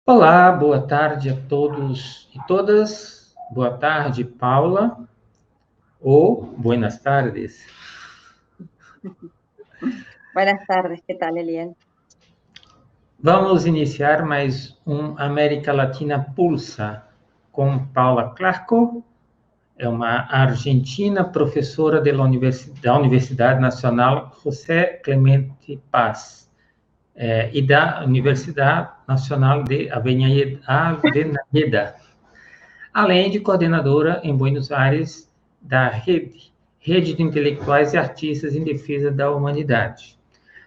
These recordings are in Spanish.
Olá, boa tarde a todos e todas. Boa tarde, Paula, ou buenas tardes. Buenas tardes, ¿qué tal, Eliel? Vamos iniciar mais um América Latina Pulsa com Paula Clarco, é uma argentina professora da Universidade Nacional José Clemente Paz e da Universidade Nacional de Avellaneda, além de coordenadora em Buenos Aires da Rede de Intelectuais e Artistas em Defesa da Humanidade.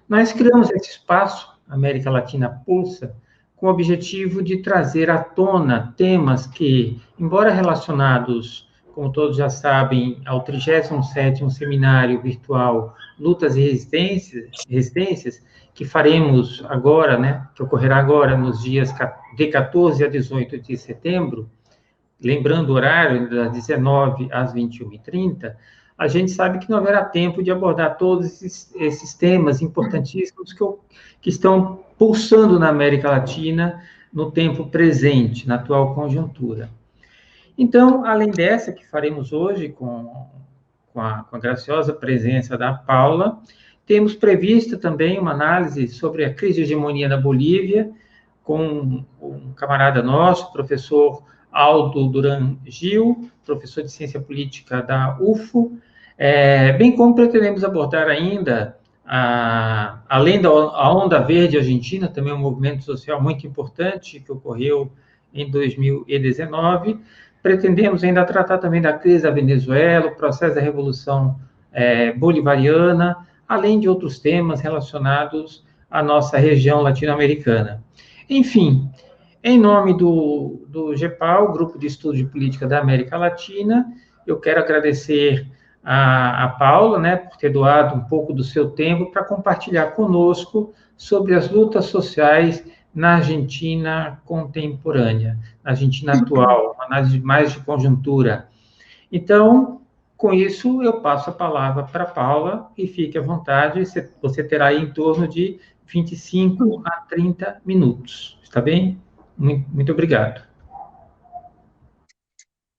Nós criamos esse espaço, América Latina Pulsa, com o objetivo de trazer à tona temas que, embora relacionados, como todos já sabem, ao 37º Seminário Virtual Lutas e Resistências, que faremos agora, né, que ocorrerá agora nos dias de 14 a 18 de setembro, lembrando o horário, das 19 às 21h30, a gente sabe que não haverá tempo de abordar todos esses temas importantíssimos que estão pulsando na América Latina no tempo presente, na atual conjuntura. Então, além dessa que faremos hoje com a graciosa presença da Paula, temos previsto também uma análise sobre a crise de hegemonia na Bolívia, com um camarada nosso, professor Aldo Duran Gil, professor de Ciência Política da UFO, bem como pretendemos abordar ainda, além da Onda Verde Argentina, também um movimento social muito importante que ocorreu em 2019, pretendemos ainda tratar também da crise da Venezuela, o processo da Revolução Bolivariana, além de outros temas relacionados à nossa região latino-americana. Enfim, em nome do GEPAL, Grupo de Estudo de Política da América Latina, eu quero agradecer a Paula, né, por ter doado um pouco do seu tempo para compartilhar conosco sobre as lutas sociais na Argentina contemporânea, na Argentina atual, uma análise mais de conjuntura. Então, com isso, eu passo a palavra para a Paula e fique à vontade, você terá aí em torno de 25 a 30 minutos, está bem? Muito obrigado.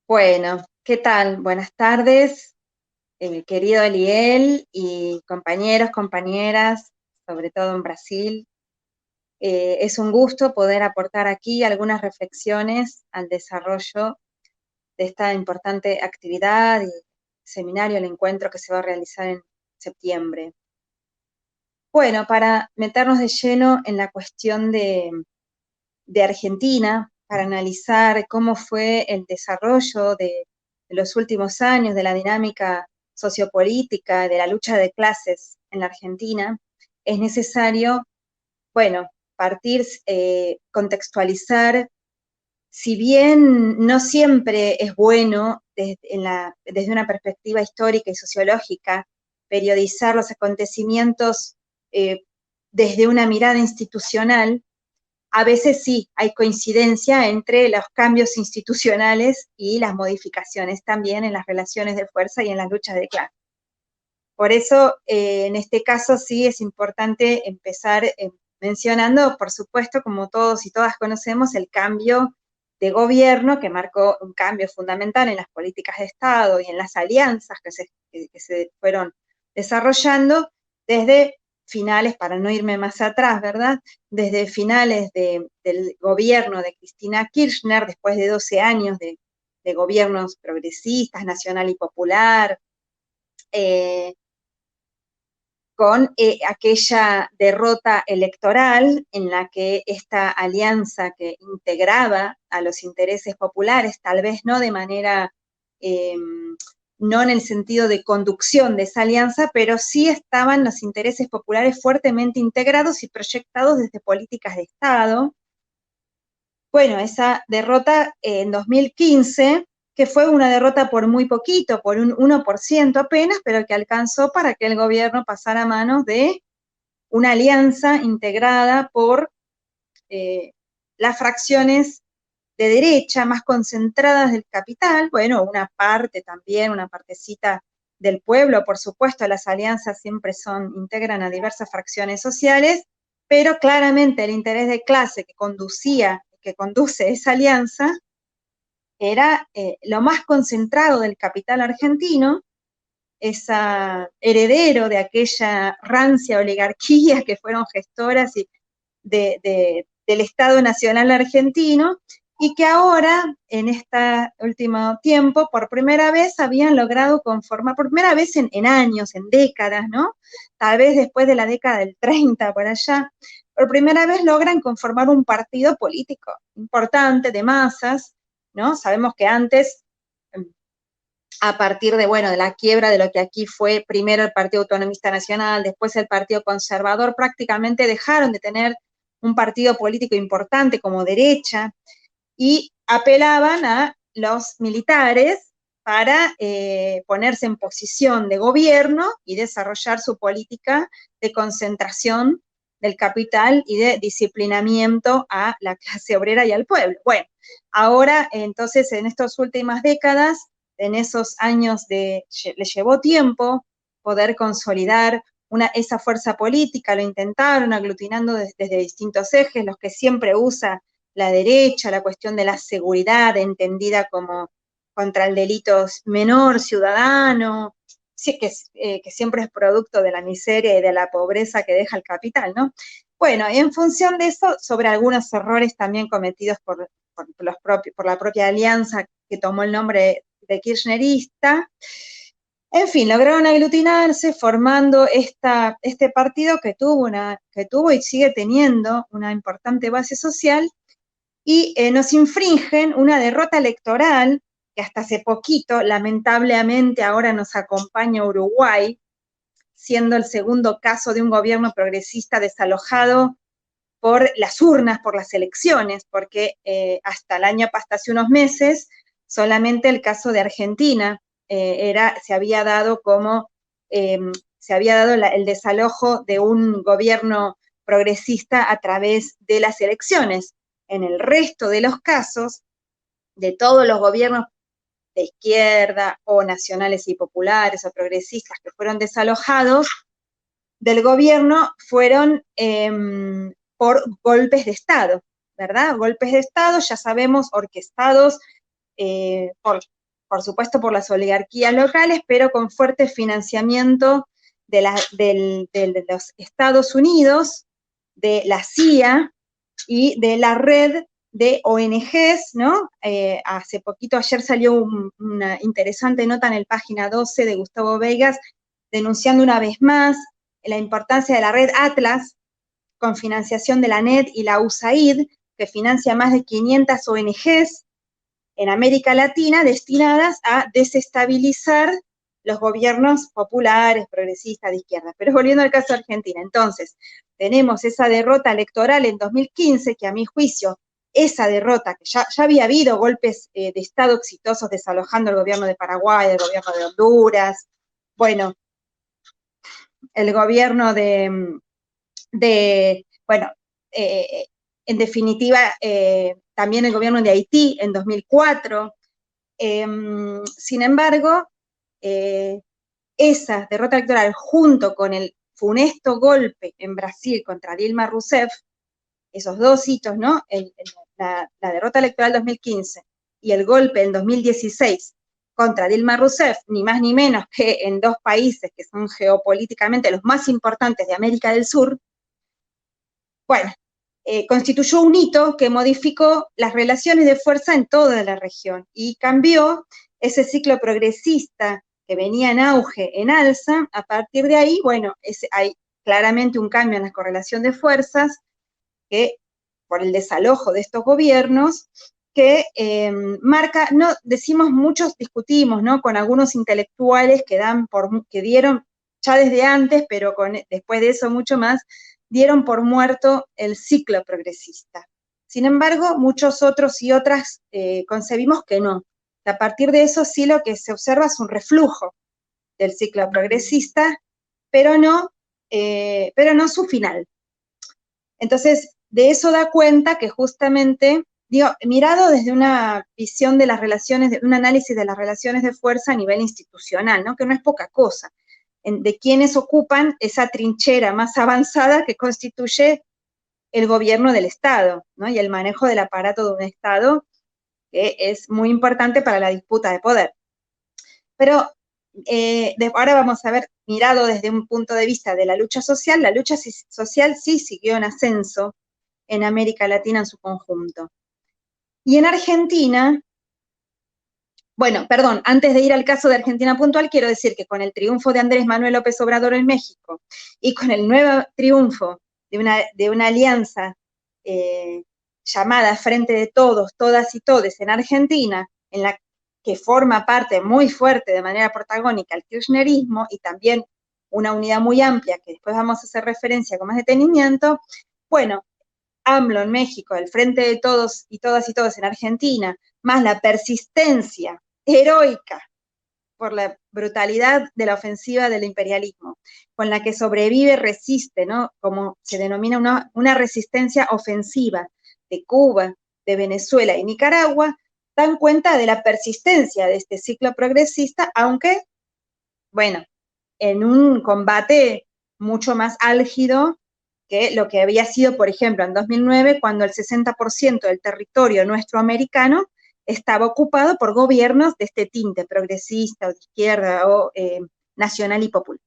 Bueno, ¿qué tal? Buenas tardes, querido Eliel y compañeros, compañeras, sobre todo en Brasil. Es un gusto poder aportar aquí algunas reflexiones al desarrollo de esta importante actividad y seminario, el encuentro que se va a realizar en septiembre. Bueno, para meternos de lleno en la cuestión de Argentina, para analizar cómo fue el desarrollo de los últimos años de la dinámica sociopolítica, de la lucha de clases en la Argentina, es necesario, bueno, partir, contextualizar, si bien no siempre es bueno desde una perspectiva histórica y sociológica periodizar los acontecimientos desde una mirada institucional, a veces sí hay coincidencia entre los cambios institucionales y las modificaciones también en las relaciones de fuerza y en las luchas de clase. Por eso, en este caso sí es importante empezar mencionando, por supuesto, como todos y todas conocemos, el cambio de gobierno que marcó un cambio fundamental en las políticas de Estado y en las alianzas que se fueron desarrollando desde finales, para no irme más atrás, ¿verdad? Desde finales del gobierno de Cristina Kirchner, después de 12 años de gobiernos progresistas, nacional y popular, con aquella derrota electoral en la que esta alianza que integraba a los intereses populares, tal vez no de manera, no en el sentido de conducción de esa alianza, pero sí estaban los intereses populares fuertemente integrados y proyectados desde políticas de Estado. Bueno, esa derrota en 2015, que fue una derrota por muy poquito, por un 1% apenas, pero que alcanzó para que el gobierno pasara a manos de una alianza integrada por las fracciones de derecha más concentradas del capital, bueno, una parte también, una partecita del pueblo, por supuesto, las alianzas siempre integran a diversas fracciones sociales, pero claramente el interés de clase que que conduce esa alianza era lo más concentrado del capital argentino, heredero de aquella rancia oligarquía que fueron gestoras del Estado Nacional Argentino, y que ahora, en este último tiempo, por primera vez habían logrado conformar, por primera vez en años, en décadas, ¿no? Tal vez después de la década del 30, por allá, por primera vez logran conformar un partido político importante, de masas, ¿no? Sabemos que antes, a partir de, bueno, de la quiebra de lo que aquí fue primero el Partido Autonomista Nacional, después el Partido Conservador, prácticamente dejaron de tener un partido político importante como derecha, y apelaban a los militares para ponerse en posición de gobierno y desarrollar su política de concentración del capital y de disciplinamiento a la clase obrera y al pueblo. Bueno, ahora, entonces, en estas últimas décadas, en esos años le llevó tiempo poder consolidar esa fuerza política, lo intentaron aglutinando desde distintos ejes, los que siempre usa la derecha, la cuestión de la seguridad entendida como contra el delito menor, ciudadano, que siempre es producto de la miseria y de la pobreza que deja el capital, ¿no? Bueno, y en función de eso, sobre algunos errores también cometidos por la propia alianza que tomó el nombre de kirchnerista, en fin, lograron aglutinarse formando este partido que tuvo y sigue teniendo una importante base social, y nos infringen una derrota electoral que hasta hace poquito, lamentablemente, ahora nos acompaña Uruguay, siendo el segundo caso de un gobierno progresista desalojado por las urnas, por las elecciones, porque hasta hace unos meses, solamente el caso de Argentina se había dado el desalojo de un gobierno progresista a través de las elecciones. En el resto de los casos, de todos los gobiernos de izquierda o nacionales y populares o progresistas que fueron desalojados del gobierno, fueron por golpes de Estado, ¿verdad? Golpes de Estado, ya sabemos, orquestados por supuesto por las oligarquías locales, pero con fuerte financiamiento de los Estados Unidos, de la CIA y de la red de ONGs, ¿no? Hace poquito, ayer salió una interesante nota en el página 12 de Gustavo Vegas, denunciando una vez más la importancia de la red Atlas, con financiación de la NED y la USAID, que financia más de 500 ONGs en América Latina destinadas a desestabilizar los gobiernos populares, progresistas, de izquierda. Pero volviendo al caso de Argentina, entonces, tenemos esa derrota electoral en 2015, que a mi juicio, esa derrota, que ya había habido golpes de Estado exitosos desalojando el gobierno de Paraguay, el gobierno de Honduras, bueno, el gobierno en definitiva, también el gobierno de Haití en 2004. Sin embargo, esa derrota electoral junto con el funesto golpe en Brasil contra Dilma Rousseff, esos dos hitos, ¿no? La derrota electoral 2015 y el golpe en 2016 contra Dilma Rousseff, ni más ni menos que en dos países que son geopolíticamente los más importantes de América del Sur, bueno, constituyó un hito que modificó las relaciones de fuerza en toda la región y cambió ese ciclo progresista que venía en auge, en alza. A partir de ahí, bueno, hay claramente un cambio en la correlación de fuerzas que, por el desalojo de estos gobiernos, que marca, no, decimos muchos, discutimos, ¿no? Con algunos intelectuales que dieron ya desde antes, pero después de eso mucho más, dieron por muerto el ciclo progresista. Sin embargo, muchos otros y otras concebimos que no. A partir de eso sí lo que se observa es un reflujo del ciclo progresista, pero no su final. Entonces, de eso da cuenta que justamente, mirado desde una visión de las relaciones, de un análisis de las relaciones de fuerza a nivel institucional, ¿no? Que no es poca cosa, de quienes ocupan esa trinchera más avanzada que constituye el gobierno del Estado, ¿no? Y el manejo del aparato de un Estado, que es muy importante para la disputa de poder. Pero ahora vamos a ver, mirado desde un punto de vista de la lucha social sí siguió en ascenso en América Latina en su conjunto. Y en Argentina, bueno, perdón, antes de ir al caso de Argentina puntual, quiero decir que con el triunfo de Andrés Manuel López Obrador en México y con el nuevo triunfo de una alianza llamada Frente de Todos, Todas y Todes en Argentina, en la que forma parte muy fuerte de manera protagónica el kirchnerismo y también una unidad muy amplia que después vamos a hacer referencia con más detenimiento, bueno, AMLO en México, el Frente de Todos y Todas y Todos en Argentina, más la persistencia heroica por la brutalidad de la ofensiva del imperialismo, con la que sobrevive, resiste, ¿no? Como se denomina una resistencia ofensiva de Cuba, de Venezuela y Nicaragua, dan cuenta de la persistencia de este ciclo progresista, aunque, bueno, en un combate mucho más álgido que lo que había sido, por ejemplo, en 2009, cuando el 60% del territorio nuestro americano estaba ocupado por gobiernos de este tinte progresista o de izquierda o nacional y popular.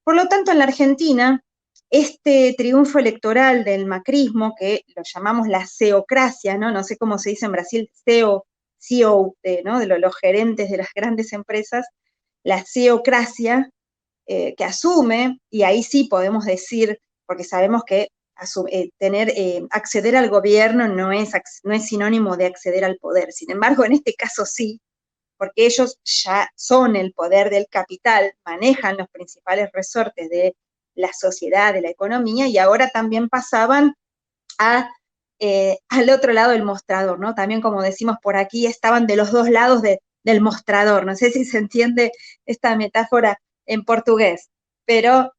Por lo tanto, en la Argentina, este triunfo electoral del macrismo, que lo llamamos la ceocracia, ¿no? No sé cómo se dice en Brasil, CEO, ¿no? De los gerentes de las grandes empresas, la ceocracia, que asume, y ahí sí podemos decir, porque sabemos que acceder al gobierno no es sinónimo de acceder al poder. Sin embargo, en este caso sí, porque ellos ya son el poder del capital, manejan los principales resortes de la sociedad, de la economía, y ahora también pasaban al otro lado del mostrador, ¿no? También, como decimos por aquí, estaban de los dos lados del mostrador. No sé si se entiende esta metáfora en portugués, pero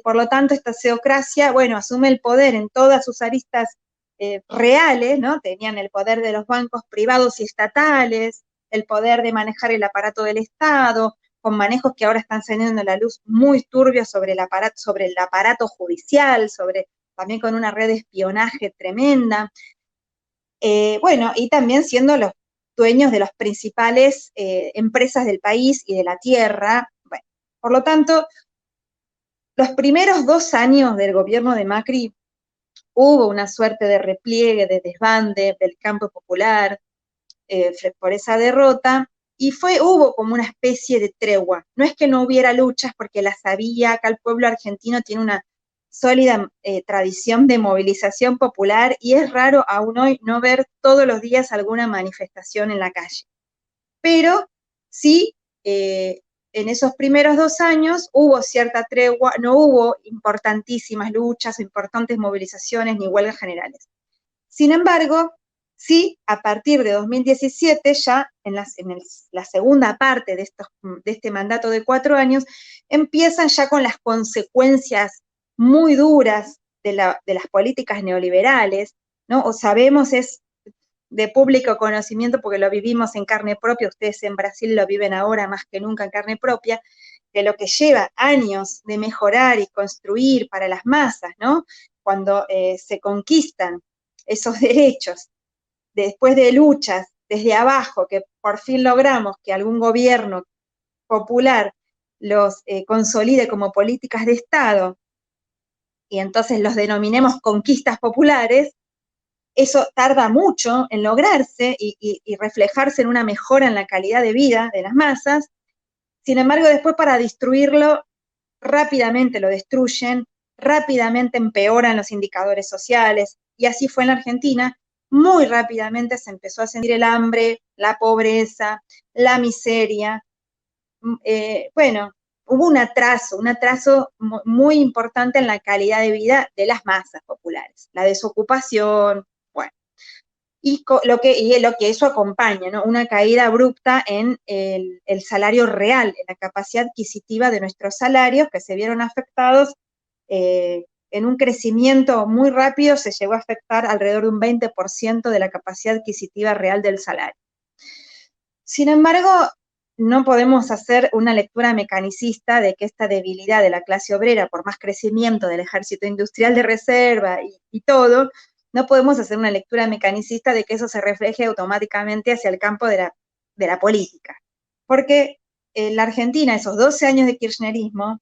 por lo tanto esta ceocracia, bueno, asume el poder en todas sus aristas reales, ¿no? Tenían el poder de los bancos privados y estatales, el poder de manejar el aparato del Estado, con manejos que ahora están saliendo a la luz muy turbios sobre el aparato judicial, también con una red de espionaje tremenda. Bueno, y también siendo los dueños de las principales empresas del país y de la tierra. Bueno, por lo tanto, los primeros 2 años del gobierno de Macri hubo una suerte de repliegue, de desbande del campo popular por esa derrota, y hubo como una especie de tregua. No es que no hubiera luchas, porque las había. Acá el pueblo argentino tiene una sólida tradición de movilización popular, y es raro aún hoy no ver todos los días alguna manifestación en la calle. Pero sí, en esos primeros 2 años hubo cierta tregua, no hubo importantísimas luchas, importantes movilizaciones ni huelgas generales. Sin embargo, sí, a partir de 2017, ya en la segunda parte de este mandato de 4 años, empiezan ya con las consecuencias muy duras de las políticas neoliberales, ¿no? O sabemos, es de público conocimiento porque lo vivimos en carne propia, ustedes en Brasil lo viven ahora más que nunca en carne propia, de lo que lleva años de mejorar y construir para las masas, ¿no? Cuando se conquistan esos derechos, después de luchas desde abajo, que por fin logramos que algún gobierno popular los consolide como políticas de Estado, y entonces los denominemos conquistas populares, eso tarda mucho en lograrse y reflejarse en una mejora en la calidad de vida de las masas. Sin embargo, después, para destruirlo, rápidamente lo destruyen, rápidamente empeoran los indicadores sociales, y así fue en la Argentina. Muy rápidamente se empezó a sentir el hambre, la pobreza, la miseria. Bueno, hubo un atraso muy importante en la calidad de vida de las masas populares, la desocupación, bueno, y lo que eso acompaña, ¿no? Una caída abrupta en el salario real, en la capacidad adquisitiva de nuestros salarios, que se vieron afectados en un crecimiento muy rápido. Se llegó a afectar alrededor de un 20% de la capacidad adquisitiva real del salario. Sin embargo, no podemos hacer una lectura mecanicista de que esta debilidad de la clase obrera, por más crecimiento del ejército industrial de reserva y todo, no podemos hacer una lectura mecanicista de que eso se refleje automáticamente hacia el campo de la política. Porque en la Argentina, esos 12 años de kirchnerismo,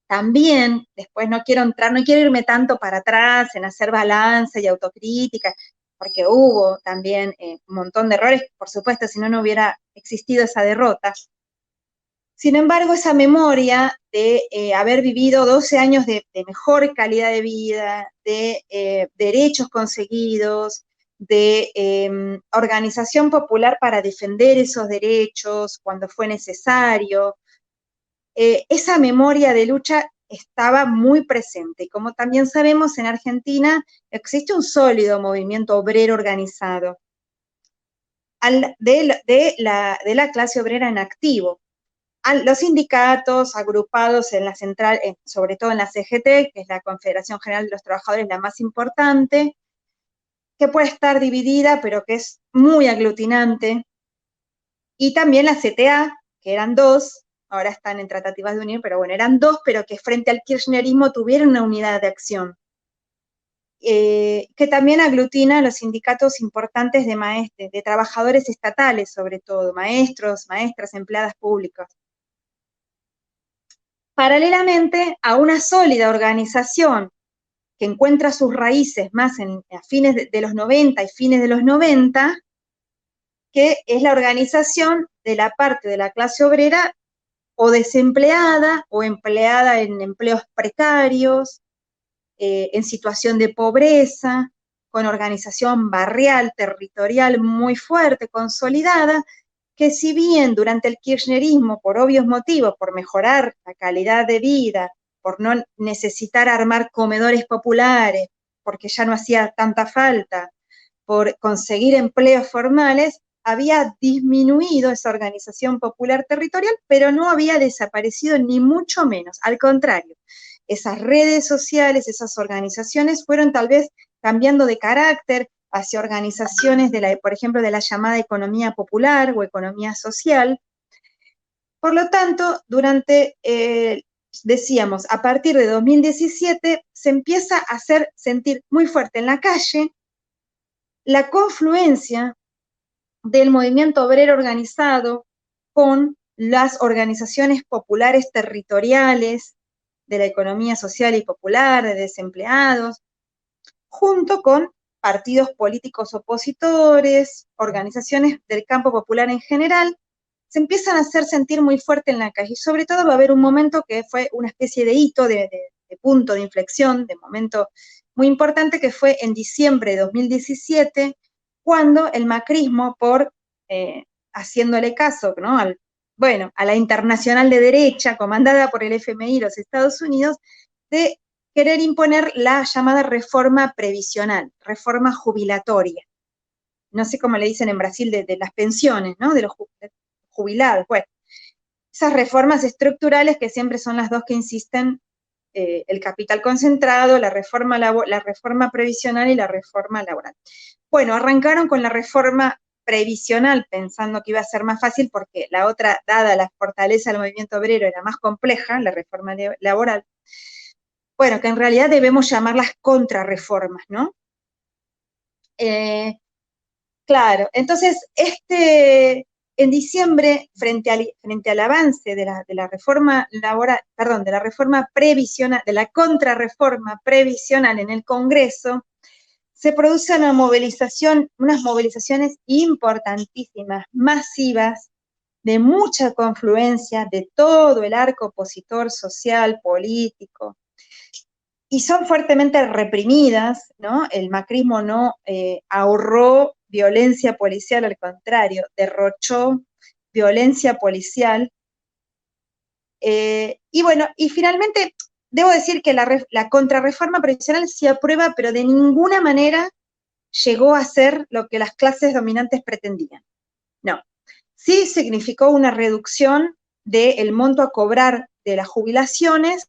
también, después no quiero irme tanto para atrás en hacer balance y autocrítica, porque hubo también un montón de errores, por supuesto, si no, no hubiera existido esa derrota. Sin embargo, esa memoria de haber vivido 12 años de mejor calidad de vida, de derechos conseguidos, de organización popular para defender esos derechos cuando fue necesario, esa memoria de lucha estaba muy presente. Y como también sabemos, en Argentina existe un sólido movimiento obrero organizado de la clase obrera en activo. Los sindicatos agrupados en la central, sobre todo en la CGT, que es la Confederación General de los Trabajadores, la más importante, que puede estar dividida, pero que es muy aglutinante, y también la CTA, que eran dos, ahora están en tratativas de unir, pero bueno, eran dos, pero que frente al kirchnerismo tuvieron una unidad de acción, que también aglutina los sindicatos importantes de trabajadores estatales, sobre todo, maestros, maestras, empleadas públicas. Paralelamente a una sólida organización que encuentra sus raíces más a fines de los 90 y fines de los 90, que es la organización de la parte de la clase obrera o desempleada o empleada en empleos precarios, en situación de pobreza, con organización barrial, territorial muy fuerte, consolidada, que si bien durante el kirchnerismo, por obvios motivos, por mejorar la calidad de vida, por no necesitar armar comedores populares, porque ya no hacía tanta falta, por conseguir empleos formales, había disminuido esa organización popular territorial, pero no había desaparecido ni mucho menos, al contrario. Esas redes sociales, esas organizaciones fueron tal vez cambiando de carácter hacia organizaciones, por ejemplo, de la llamada economía popular o economía social. Por lo tanto, decíamos, a partir de 2017 se empieza a hacer sentir muy fuerte en la calle la confluencia del movimiento obrero organizado con las organizaciones populares territoriales de la economía social y popular, de desempleados, junto con partidos políticos opositores, organizaciones del campo popular en general, se empiezan a hacer sentir muy fuerte en la calle. Y sobre todo va a haber un momento que fue una especie de hito, de punto de inflexión, de momento muy importante, que fue en diciembre de 2017, cuando el macrismo, haciéndole caso, ¿no?, a la internacional de derecha, comandada por el FMI y los Estados Unidos, de querer imponer la llamada reforma previsional, reforma jubilatoria. No sé cómo le dicen en Brasil de las pensiones, ¿no?, de los jubilados. Bueno, esas reformas estructurales que siempre son las dos que insisten, el capital concentrado, la reforma previsional y la reforma laboral. Bueno, arrancaron con la reforma previsional pensando que iba a ser más fácil porque la otra, dada la fortaleza del movimiento obrero, era más compleja, la reforma laboral. Bueno, que en realidad debemos llamarlas contrarreformas, ¿no? Claro, entonces, en diciembre, frente al avance de la reforma laboral, perdón, de la reforma previsional, de la contrarreforma previsional en el Congreso, se produce unas movilizaciones importantísimas, masivas, de mucha confluencia de todo el arco opositor social, político, y son fuertemente reprimidas, ¿no? El macrismo no ahorró violencia policial, al contrario, derrochó violencia policial. Y bueno, y finalmente, debo decir que la contrarreforma previsional se aprueba, pero de ninguna manera llegó a ser lo que las clases dominantes pretendían. No. Sí significó una reducción del monto a cobrar de las jubilaciones,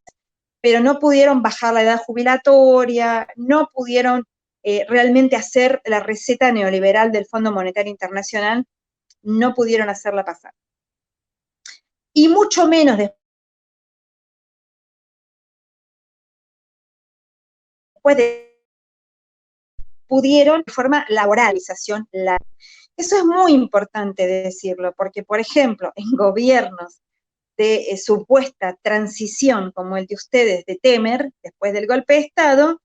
pero no pudieron bajar la edad jubilatoria, no pudieron realmente hacer la receta neoliberal del Fondo Monetario Internacional, no pudieron hacerla pasar. y mucho menos después de pudieron de forma laboralización. Eso es muy importante decirlo, porque, por ejemplo, en gobiernos de supuesta transición como el de ustedes de Temer, después del golpe de Estado,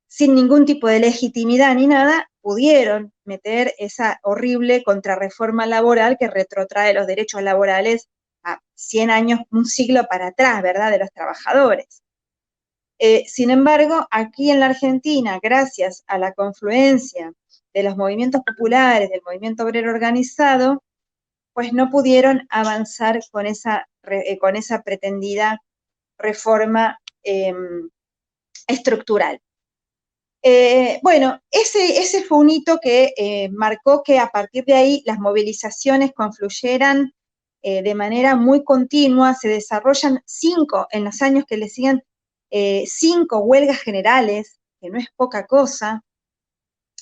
sin ningún tipo de legitimidad ni nada, pudieron meter esa horrible contrarreforma laboral que retrotrae los derechos laborales a 100 años, un siglo para atrás, ¿verdad?, de los trabajadores. Sin embargo, aquí en la Argentina, gracias a la confluencia de los movimientos populares, del movimiento obrero organizado, pues no pudieron avanzar con esa pretendida reforma estructural. Bueno, ese fue un hito que marcó que a partir de ahí las movilizaciones confluyeran de manera muy continua, se desarrollan en los años que le siguen, 5 huelgas generales, que no es poca cosa.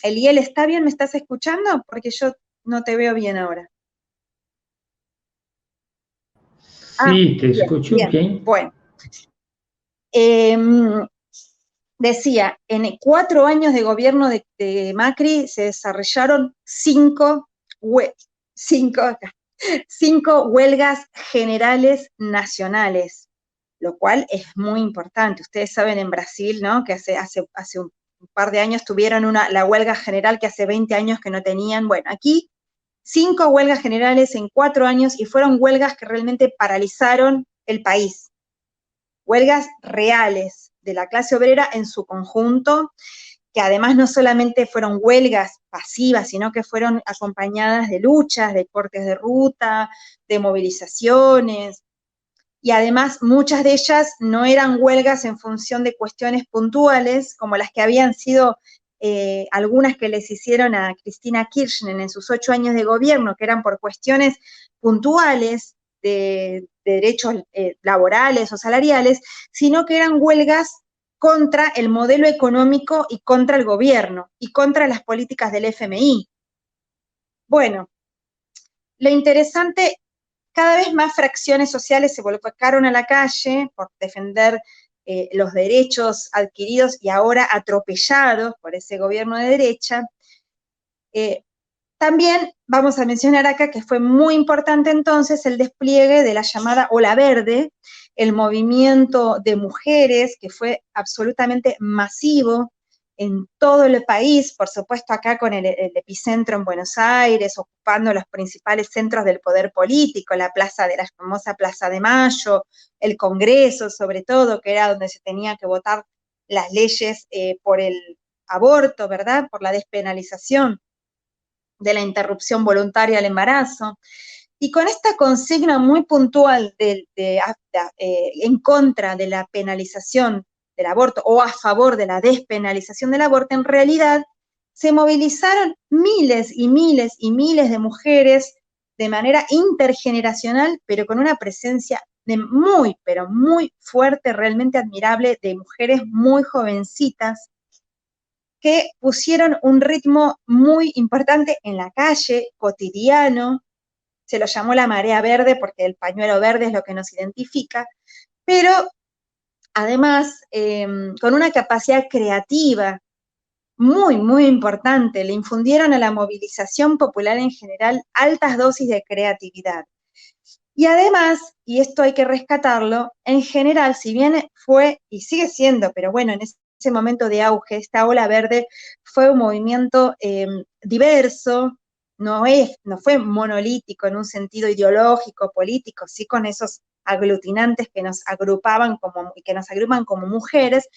Eliel, ¿está bien? ¿Me estás escuchando? Porque yo no te veo bien ahora. Sí, te escucho bien. Bueno, decía, en 4 años de gobierno de Macri se desarrollaron 5 huelgas generales nacionales, lo cual es muy importante. Ustedes saben en Brasil, ¿no?, que hace un par de años tuvieron la huelga general que hace 20 años que no tenían. Bueno, aquí 5 huelgas generales en 4 años y fueron huelgas que realmente paralizaron el país. Huelgas reales de la clase obrera en su conjunto, que además no solamente fueron huelgas pasivas, sino que fueron acompañadas de luchas, de cortes de ruta, de movilizaciones, y además muchas de ellas no eran huelgas en función de cuestiones puntuales, como las que habían sido algunas que les hicieron a Cristina Kirchner en sus 8 años de gobierno, que eran por cuestiones puntuales de derechos laborales o salariales, sino que eran huelgas contra el modelo económico y contra el gobierno y contra las políticas del FMI. Bueno, lo interesante, cada vez más fracciones sociales se volcaron a la calle por defender los derechos adquiridos y ahora atropellados por ese gobierno de derecha. También vamos a mencionar acá que fue muy importante entonces el despliegue de la llamada Ola Verde, el movimiento de mujeres que fue absolutamente masivo en todo el país, por supuesto acá con el epicentro en Buenos Aires, ocupando los principales centros del poder político, la famosa Plaza de Mayo, el Congreso sobre todo, que era donde se tenía que votar las leyes por el aborto, ¿verdad?, por la despenalización de la interrupción voluntaria del embarazo. Y con esta consigna muy puntual en contra de la penalización del aborto o a favor de la despenalización del aborto, en realidad se movilizaron miles y miles y miles de mujeres de manera intergeneracional, pero con una presencia muy, pero muy fuerte, realmente admirable, de mujeres muy jovencitas, que pusieron un ritmo muy importante en la calle, cotidiano. Se lo llamó la marea verde porque el pañuelo verde es lo que nos identifica, pero además con una capacidad creativa muy, muy importante. Le infundieron a la movilización popular en general altas dosis de creatividad. Y además, y esto hay que rescatarlo, en general, si bien fue y sigue siendo, pero bueno, en ese momento de auge, esta ola verde fue un movimiento diverso, no fue monolítico en un sentido ideológico, político, sí con esos aglutinantes que nos agrupan como mujeres,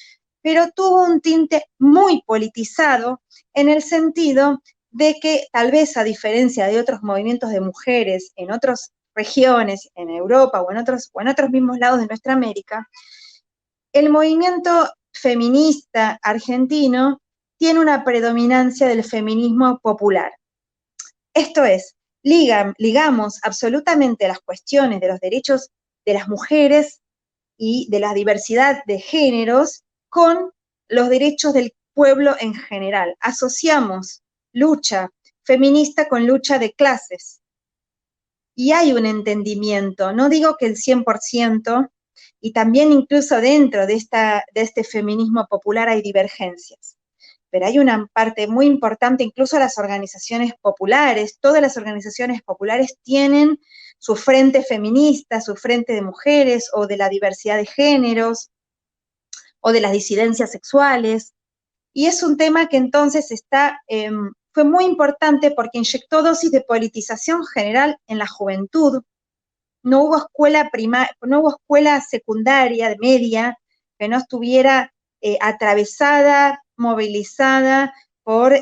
pero tuvo un tinte muy politizado en el sentido de que tal vez a diferencia de otros movimientos de mujeres en otras regiones, en Europa o en otros mismos lados de nuestra América, el movimiento feminista argentino tiene una predominancia del feminismo popular. Esto es, ligamos absolutamente las cuestiones de los derechos de las mujeres y de la diversidad de géneros con los derechos del pueblo en general. Asociamos lucha feminista con lucha de clases. y hay un entendimiento, no digo que el 100%, y también incluso dentro de este feminismo popular hay divergencias, pero hay una parte muy importante, incluso las organizaciones populares, todas las organizaciones populares tienen su frente feminista, su frente de mujeres, o de la diversidad de géneros, o de las disidencias sexuales, y es un tema que entonces fue muy importante porque inyectó dosis de politización general en la juventud. No hubo no hubo escuela secundaria, de media, que no estuviera atravesada, movilizada por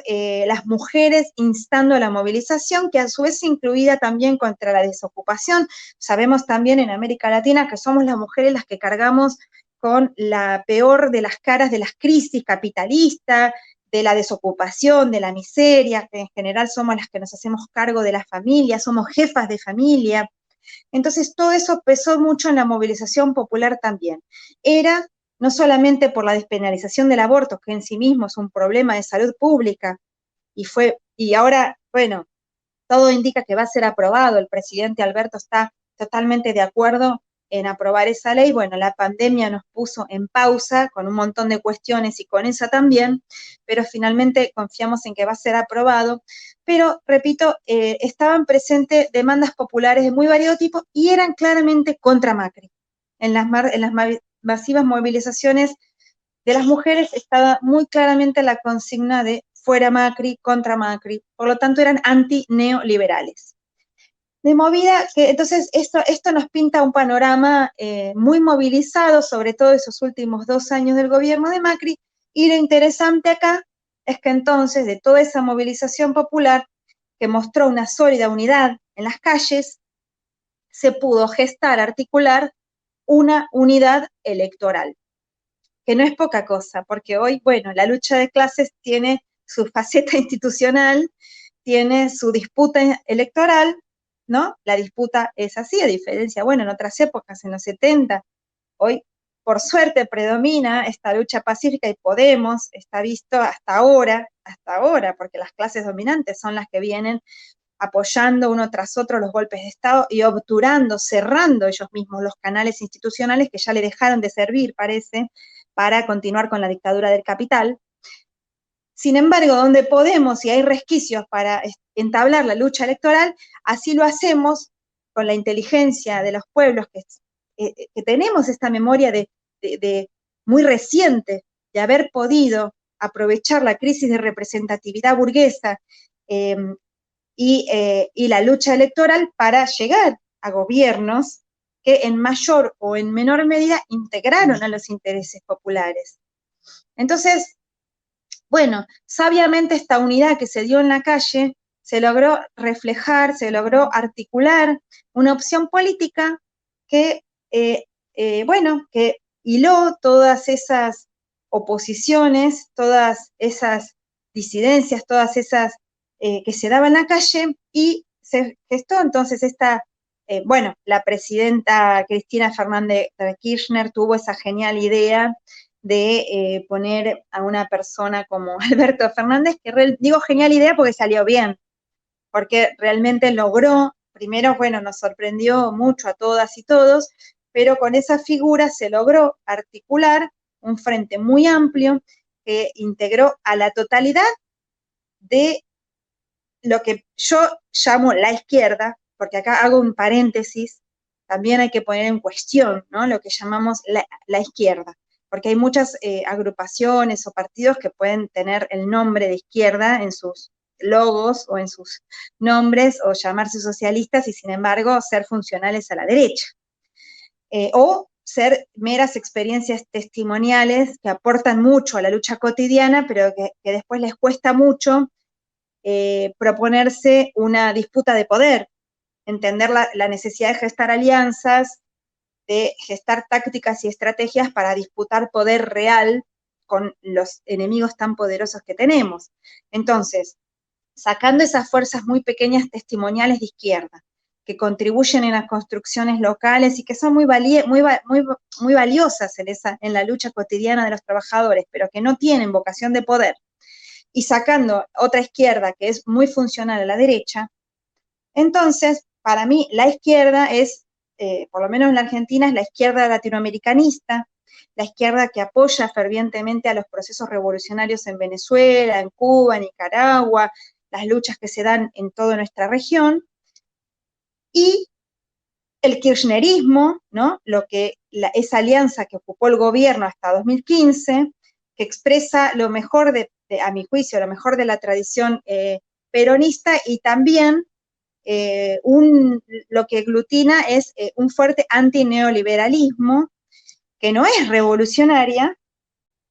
las mujeres instando a la movilización, que a su vez incluida también contra la desocupación. Sabemos también en América Latina que somos las mujeres las que cargamos con la peor de las caras de las crisis capitalistas, de la desocupación, de la miseria, que en general somos las que nos hacemos cargo de la familia, somos jefas de familia. Entonces todo eso pesó mucho en la movilización popular también. Era no solamente por la despenalización del aborto, que en sí mismo es un problema de salud pública, y ahora, bueno, todo indica que va a ser aprobado, el presidente Alberto está totalmente de acuerdo en aprobar esa ley. Bueno, la pandemia nos puso en pausa con un montón de cuestiones y con esa también, pero finalmente confiamos en que va a ser aprobado. Pero, repito, estaban presentes demandas populares de muy variado tipo y eran claramente contra Macri. En las masivas movilizaciones de las mujeres estaba muy claramente la consigna de fuera Macri, contra Macri, por lo tanto eran anti-neoliberales. De movida, que entonces esto nos pinta un panorama muy movilizado, sobre todo esos últimos 2 años del gobierno de Macri, y lo interesante acá es que entonces de toda esa movilización popular, que mostró una sólida unidad en las calles, se pudo gestar, articular una unidad electoral, que no es poca cosa, porque hoy, bueno, la lucha de clases tiene su faceta institucional, tiene su disputa electoral, ¿no? La disputa es así, a diferencia, bueno, en otras épocas, en los 70, hoy, por suerte, predomina esta lucha pacífica y Podemos está visto hasta ahora, porque las clases dominantes son las que vienen apoyando uno tras otro los golpes de Estado y obturando, cerrando ellos mismos los canales institucionales que ya le dejaron de servir, parece, para continuar con la dictadura del capital. Sin embargo, donde podemos y hay resquicios para entablar la lucha electoral, así lo hacemos con la inteligencia de los pueblos que tenemos esta memoria de muy reciente de haber podido aprovechar la crisis de representatividad burguesa y la lucha electoral para llegar a gobiernos que en mayor o en menor medida integraron a los intereses populares. Entonces, bueno, sabiamente esta unidad que se dio en la calle se logró reflejar, se logró articular una opción política que, que hiló todas esas oposiciones, todas esas disidencias, todas esas que se daban en la calle, y se gestó entonces la presidenta Cristina Fernández de Kirchner tuvo esa genial idea de poner a una persona como Alberto Fernández, que digo genial idea porque salió bien, porque realmente logró, primero, bueno, nos sorprendió mucho a todas y todos, pero con esa figura se logró articular un frente muy amplio que integró a la totalidad de lo que yo llamo la izquierda, porque acá hago un paréntesis, también hay que poner en cuestión, ¿no?, lo que llamamos la izquierda, porque hay muchas agrupaciones o partidos que pueden tener el nombre de izquierda en sus logos o en sus nombres, o llamarse socialistas y sin embargo ser funcionales a la derecha, o ser meras experiencias testimoniales que aportan mucho a la lucha cotidiana, pero que después les cuesta mucho proponerse una disputa de poder, entender la necesidad de gestar alianzas, de gestar tácticas y estrategias para disputar poder real con los enemigos tan poderosos que tenemos. Entonces, sacando esas fuerzas muy pequeñas testimoniales de izquierda, que contribuyen en las construcciones locales y que son muy valiosas en la lucha cotidiana de los trabajadores, pero que no tienen vocación de poder, y sacando otra izquierda que es muy funcional a la derecha, entonces para mí la izquierda es, por lo menos en la Argentina, es la izquierda latinoamericanista, la izquierda que apoya fervientemente a los procesos revolucionarios en Venezuela, en Cuba, en Nicaragua, las luchas que se dan en toda nuestra región, y el kirchnerismo, ¿no? Esa alianza que ocupó el gobierno hasta 2015, que expresa lo mejor a mi juicio, lo mejor de la tradición peronista, y también lo que aglutina es un fuerte antineoliberalismo, que no es revolucionaria,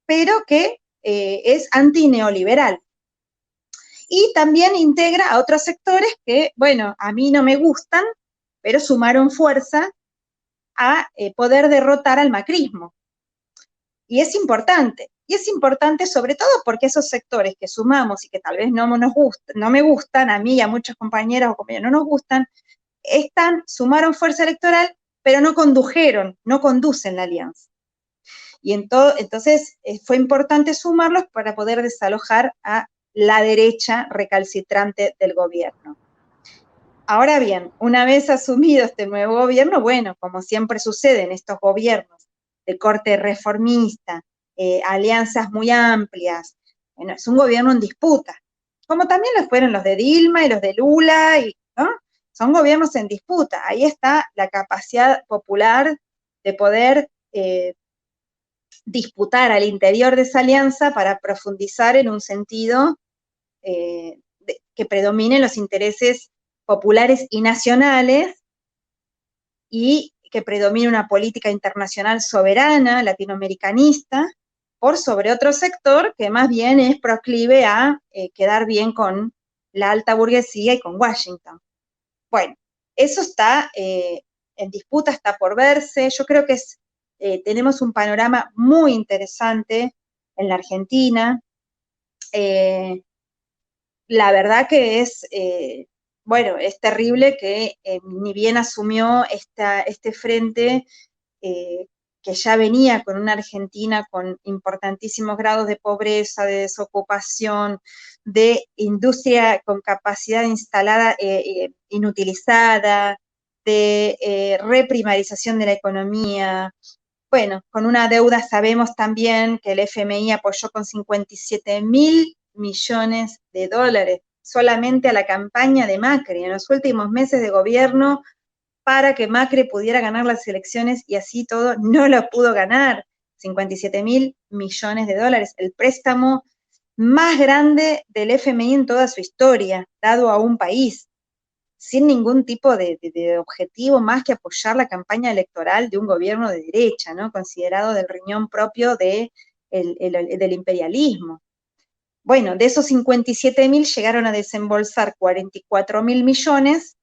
pero que es antineoliberal. Y también integra a otros sectores que, bueno, a mí no me gustan, pero sumaron fuerza a poder derrotar al macrismo. Y es importante sobre todo porque esos sectores que sumamos y que tal vez no me gustan, a mí y a muchas compañeras o compañeros no nos gustan, sumaron fuerza electoral, pero no conducen la alianza. Y entonces fue importante sumarlos para poder desalojar a la derecha recalcitrante del gobierno. Ahora bien, una vez asumido este nuevo gobierno, bueno, como siempre sucede en estos gobiernos de corte reformista, alianzas muy amplias, bueno, es un gobierno en disputa, como también lo fueron los de Dilma y los de Lula, ¿no? Son gobiernos en disputa. Ahí está la capacidad popular de poder disputar al interior de esa alianza para profundizar en un sentido que predominen los intereses populares y nacionales, y que predomine una política internacional soberana, latinoamericanista, por sobre otro sector que más bien es proclive a quedar bien con la alta burguesía y con Washington. Bueno, eso está en disputa, está por verse. Yo creo que tenemos un panorama muy interesante en la Argentina. La verdad que bueno, es terrible que ni bien asumió este frente, que ya venía con una Argentina con importantísimos grados de pobreza, de desocupación, de industria con capacidad instalada inutilizada, de reprimarización de la economía. Bueno, con una deuda, sabemos también que el FMI apoyó con 57.000 millones de dólares solamente a la campaña de Macri en los últimos meses de gobierno, para que Macri pudiera ganar las elecciones, y así todo no lo pudo ganar. 57.000 millones de dólares, el préstamo más grande del FMI en toda su historia, dado a un país, sin ningún tipo de objetivo más que apoyar la campaña electoral de un gobierno de derecha, ¿no? Considerado del riñón propio del imperialismo. Bueno, de esos 57.000 llegaron a desembolsar 44.000 millones,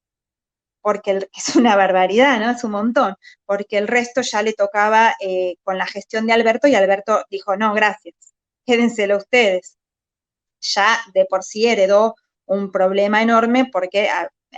porque es una barbaridad, ¿no? Es un montón, porque el resto ya le tocaba con la gestión de Alberto, y Alberto dijo, no, gracias, quédenselo ustedes. Ya de por sí heredó un problema enorme porque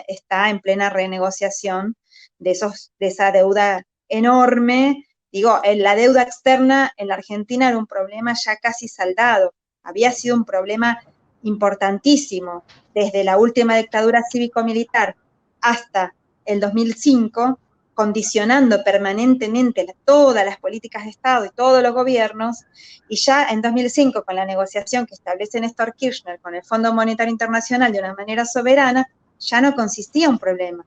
está en plena renegociación de esa deuda enorme. Digo, la deuda externa en la Argentina era un problema ya casi saldado, había sido un problema importantísimo desde la última dictadura cívico-militar hasta el 2005, condicionando permanentemente todas las políticas de Estado y todos los gobiernos, y ya en 2005, con la negociación que establece Néstor Kirchner con el Fondo Monetario Internacional de una manera soberana, ya no consistía un problema.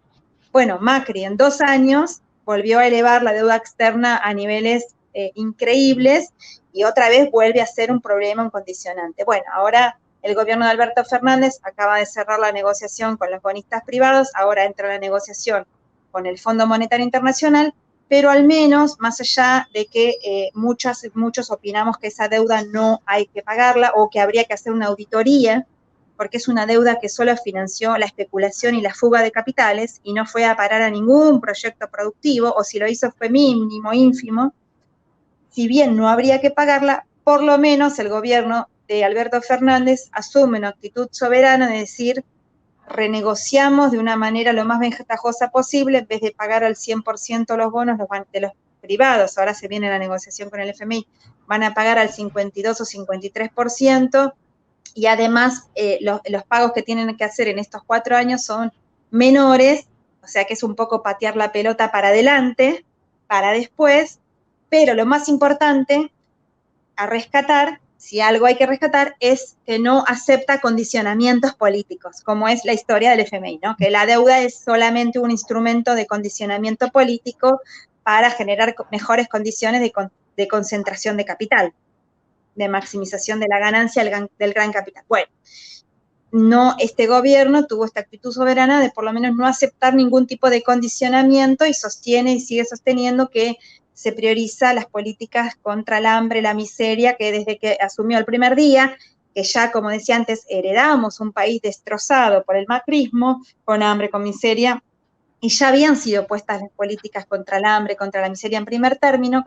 Bueno, Macri en 2 años volvió a elevar la deuda externa a niveles increíbles, y otra vez vuelve a ser un problema, un condicionante. Bueno, ahora el gobierno de Alberto Fernández acaba de cerrar la negociación con los bonistas privados, ahora entra la negociación con el Fondo Monetario Internacional, pero al menos, más allá de que muchos opinamos que esa deuda no hay que pagarla, o que habría que hacer una auditoría, porque es una deuda que solo financió la especulación y la fuga de capitales, y no fue a parar a ningún proyecto productivo, o si lo hizo fue mínimo, ínfimo. Si bien no habría que pagarla, por lo menos el gobierno de Alberto Fernández asume una actitud soberana de decir, renegociamos de una manera lo más ventajosa posible, en vez de pagar al 100% los bonos de los privados, ahora se viene la negociación con el FMI, van a pagar al 52 o 53%, y además los pagos que tienen que hacer en estos 4 años son menores o sea que es un poco patear la pelota para adelante, para después, pero lo más importante a rescatar, si algo hay que rescatar, es que no acepta condicionamientos políticos, como es la historia del FMI, ¿no? Que la deuda es solamente un instrumento de condicionamiento político para generar mejores condiciones de concentración de capital, de maximización de la ganancia del gran capital. Bueno, no, este gobierno tuvo esta actitud soberana de por lo menos no aceptar ningún tipo de condicionamiento y sostiene y sigue sosteniendo que se prioriza las políticas contra el hambre, la miseria, que desde que asumió el primer día, que ya, como decía antes, heredamos un país destrozado por el macrismo, con hambre, con miseria, y ya habían sido puestas las políticas contra el hambre, contra la miseria en primer término,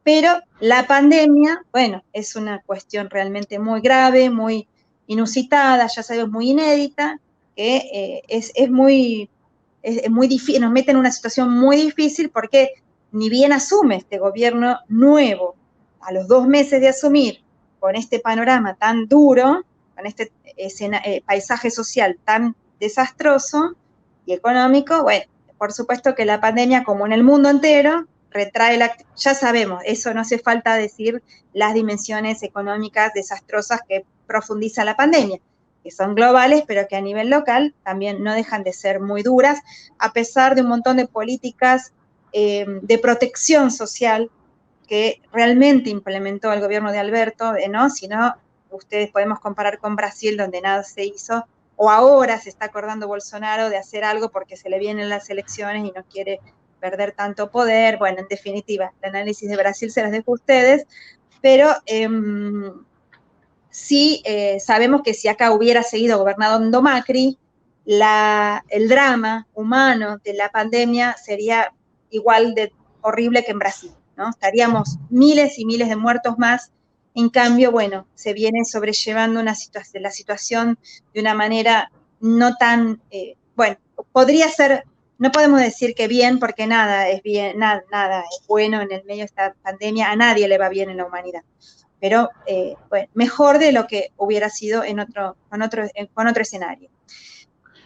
pero la pandemia, bueno, es una cuestión realmente muy grave, muy inusitada, ya sabemos, muy inédita, que es muy difícil, nos mete en una situación muy difícil porque ni bien asume este gobierno nuevo, a los 2 meses de asumir, con este panorama tan duro, con este paisaje social tan desastroso y económico, bueno, por supuesto que la pandemia, como en el mundo entero, retrae ya sabemos, eso no hace falta decir las dimensiones económicas desastrosas que profundiza la pandemia, que son globales, pero que a nivel local también no dejan de ser muy duras, a pesar de un montón de políticas de protección social que realmente implementó el gobierno de Alberto, ¿no? Si no, ustedes podemos comparar con Brasil, donde nada se hizo, o ahora se está acordando Bolsonaro de hacer algo porque se le vienen las elecciones y no quiere perder tanto poder. Bueno, en definitiva, el análisis de Brasil se las dejo a ustedes, pero sí sabemos que si acá hubiera seguido gobernando Macri, el drama humano de la pandemia sería igual de horrible que en Brasil, ¿no? Estaríamos miles y miles de muertos más. En cambio, bueno, se viene sobrellevando la situación de una manera no tan, bueno, podría ser, no podemos decir que bien, porque nada es bien, nada es bueno en el medio de esta pandemia, a nadie le va bien en la humanidad, pero bueno, mejor de lo que hubiera sido con otro escenario.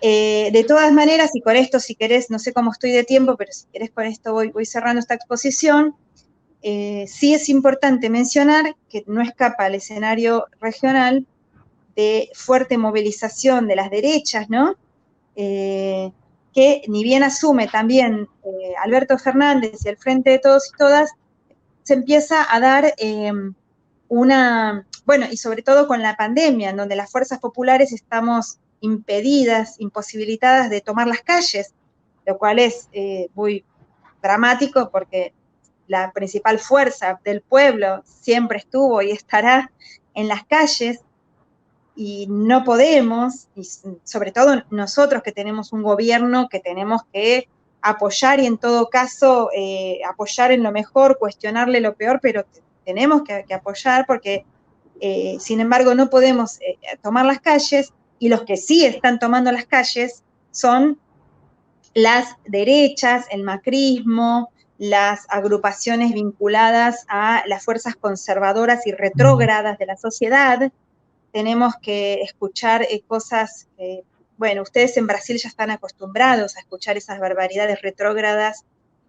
De todas maneras, y con esto, si querés, no sé cómo estoy de tiempo, pero si querés con esto voy cerrando esta exposición, sí es importante mencionar que no escapa al escenario regional de fuerte movilización de las derechas, ¿no? Que ni bien asume también Alberto Fernández y el Frente de Todos y Todas, se empieza a dar bueno, y sobre todo con la pandemia, en donde las fuerzas populares estamos impedidas, imposibilitadas de tomar las calles, lo cual es muy dramático porque la principal fuerza del pueblo siempre estuvo y estará en las calles, y no podemos, y sobre todo nosotros que tenemos un gobierno que tenemos que apoyar y en todo caso apoyar en lo mejor, cuestionarle lo peor, pero tenemos que apoyar porque sin embargo no podemos tomar las calles, y los que sí están tomando las calles son las derechas, el macrismo, las agrupaciones vinculadas a las fuerzas conservadoras y retrógradas de la sociedad. Tenemos que escuchar cosas, bueno, ustedes en Brasil ya están acostumbrados a escuchar esas barbaridades retrógradas,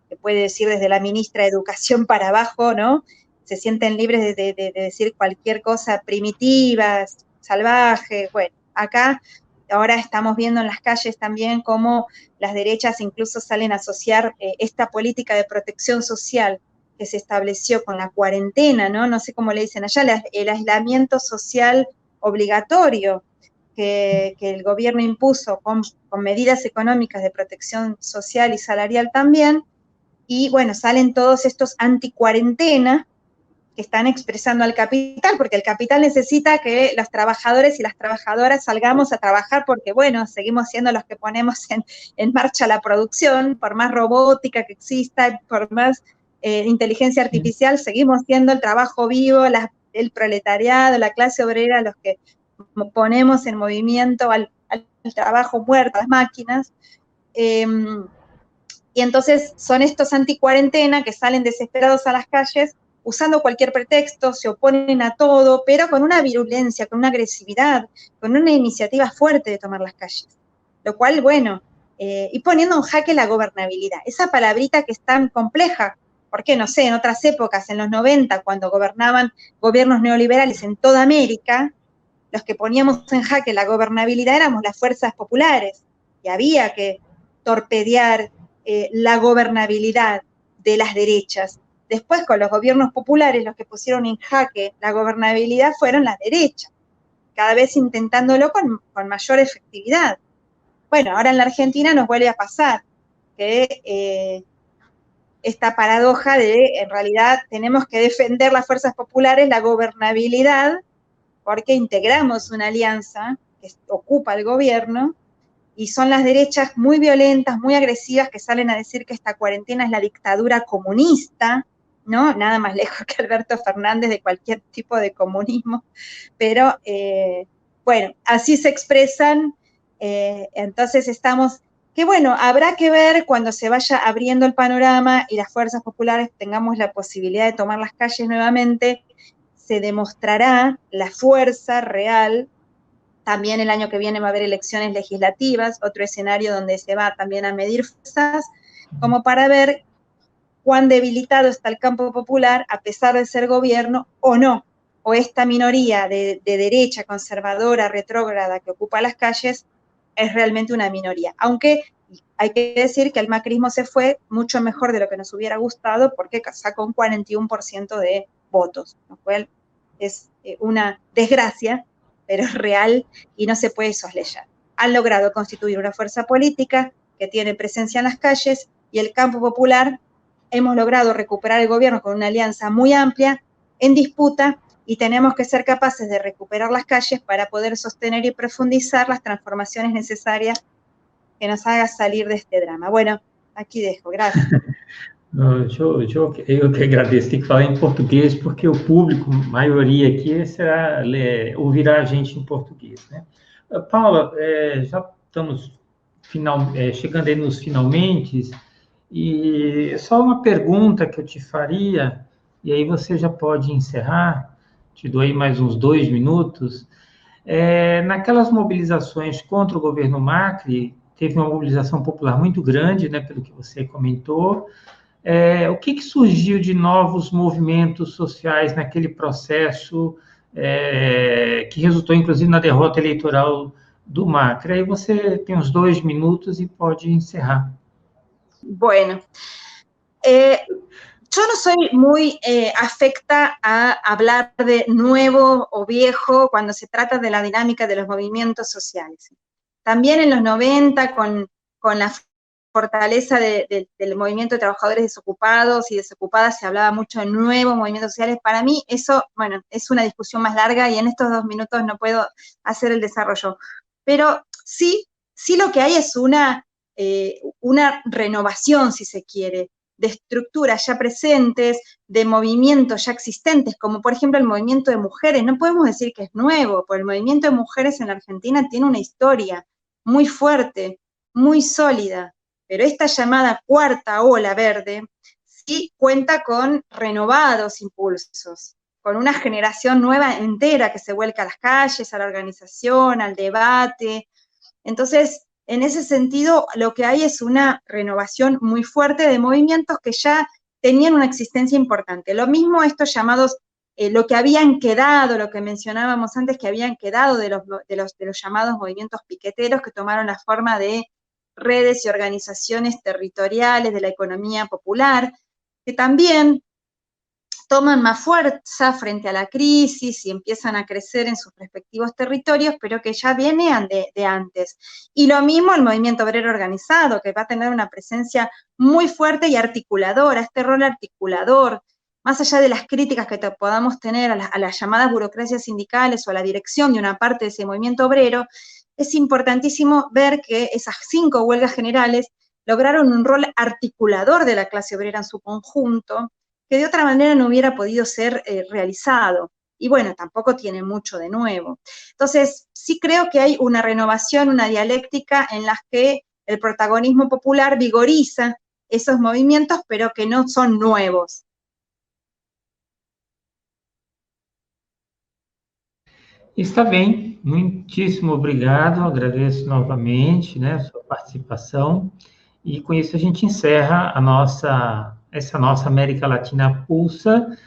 que puede decir desde la ministra de Educación para abajo, ¿no? Se sienten libres de decir cualquier cosa primitiva, salvaje. Bueno, acá ahora estamos viendo en las calles también cómo las derechas incluso salen a asociar esta política de protección social que se estableció con la cuarentena, ¿no? No sé cómo le dicen allá, el aislamiento social obligatorio que el gobierno impuso con medidas económicas de protección social y salarial también, y bueno, salen todos estos anticuarentena que están expresando al capital, porque el capital necesita que los trabajadores y las trabajadoras salgamos a trabajar porque, bueno, seguimos siendo los que ponemos en marcha la producción, por más robótica que exista, por más inteligencia artificial, seguimos siendo el trabajo vivo, el proletariado, la clase obrera, los que ponemos en movimiento al trabajo muerto, a las máquinas. Y entonces son estos anticuarentena que salen desesperados a las calles usando cualquier pretexto, se oponen a todo, pero con una virulencia, con una agresividad, con una iniciativa fuerte de tomar las calles. Lo cual, bueno, y poniendo en jaque la gobernabilidad. Esa palabrita que es tan compleja, porque no sé, en otras épocas, en los 90, cuando gobernaban gobiernos neoliberales en toda América, los que poníamos en jaque la gobernabilidad éramos las fuerzas populares, y había que torpedear la gobernabilidad de las derechas. Después, con los gobiernos populares, los que pusieron en jaque la gobernabilidad fueron las derechas, cada vez intentándolo con mayor efectividad. Bueno, ahora en la Argentina nos vuelve a pasar que esta paradoja de, en realidad, tenemos que defender las fuerzas populares, la gobernabilidad, porque integramos una alianza que ocupa el gobierno, y son las derechas muy violentas, muy agresivas, que salen a decir que esta cuarentena es la dictadura comunista, ¿no? Nada más lejos que Alberto Fernández de cualquier tipo de comunismo, pero bueno, así se expresan, entonces estamos, que bueno, habrá que ver cuando se vaya abriendo el panorama y las fuerzas populares tengamos la posibilidad de tomar las calles nuevamente, se demostrará la fuerza real. También el año que viene va a haber elecciones legislativas, otro escenario donde se va también a medir fuerzas, como para ver cuán debilitado está el campo popular a pesar de ser gobierno o no, o esta minoría de derecha conservadora, retrógrada que ocupa las calles es realmente una minoría. Aunque hay que decir que el macrismo se fue mucho mejor de lo que nos hubiera gustado porque sacó un 41% de votos, lo cual es una desgracia, pero es real y no se puede soslayar. Han logrado constituir una fuerza política que tiene presencia en las calles y el campo popular hemos logrado recuperar el gobierno con una alianza muy amplia en disputa y tenemos que ser capaces de recuperar las calles para poder sostener y profundizar las transformaciones necesarias que nos hagan salir de este drama. Bueno, aqui dejo, graças. Eu que agradeço. Tem que falar em português, porque o público, maioria aqui, ouvirá a gente em português, né? Paula, já estamos chegando aí nos finalmente, e só uma pergunta que eu te faria, e aí você já pode encerrar, te dou aí mais uns 2 minutos. Naquelas mobilizações contra o governo Macri, teve uma mobilização popular muito grande, né, pelo que você comentou. O que surgiu de novos movimentos sociais naquele processo que resultou, inclusive, na derrota eleitoral do Macri? Aí você tem uns 2 minutos e pode encerrar. Bueno, yo no soy muy afecta a hablar de nuevo o viejo cuando se trata de la dinámica de los movimientos sociales. También en los 90, con la fortaleza del movimiento de trabajadores desocupados y desocupadas, se hablaba mucho de nuevos movimientos sociales. Para mí eso, bueno, es una discusión más larga y en estos 2 minutos no puedo hacer el desarrollo. Pero sí lo que hay es una renovación, si se quiere, de estructuras ya presentes, de movimientos ya existentes, como por ejemplo el movimiento de mujeres. No podemos decir que es nuevo, porque el movimiento de mujeres en la Argentina tiene una historia muy fuerte, muy sólida, pero esta llamada cuarta ola verde sí cuenta con renovados impulsos, con una generación nueva entera que se vuelca a las calles, a la organización, al debate. Entonces, en ese sentido, lo que hay es una renovación muy fuerte de movimientos que ya tenían una existencia importante. Lo mismo estos llamados, lo que habían quedado, lo que mencionábamos antes, que habían quedado de los llamados movimientos piqueteros, que tomaron la forma de redes y organizaciones territoriales de la economía popular, que también toman más fuerza frente a la crisis y empiezan a crecer en sus respectivos territorios, pero que ya vienen de antes. Y lo mismo el movimiento obrero organizado, que va a tener una presencia muy fuerte y articuladora, este rol articulador, más allá de las críticas que podamos tener a las llamadas burocracias sindicales o a la dirección de una parte de ese movimiento obrero, es importantísimo ver que esas 5 huelgas generales lograron un rol articulador de la clase obrera en su conjunto, que de otra manera no hubiera podido ser realizado. Y bueno, tampoco tiene mucho de nuevo. Entonces, sí creo que hay una renovación, una dialéctica en las que el protagonismo popular vigoriza esos movimientos, pero que no son nuevos. Está bem, muitíssimo obrigado, agradeço novamente, né, a sua participação, e com isso a gente encerra essa nossa América Latina Pulsa,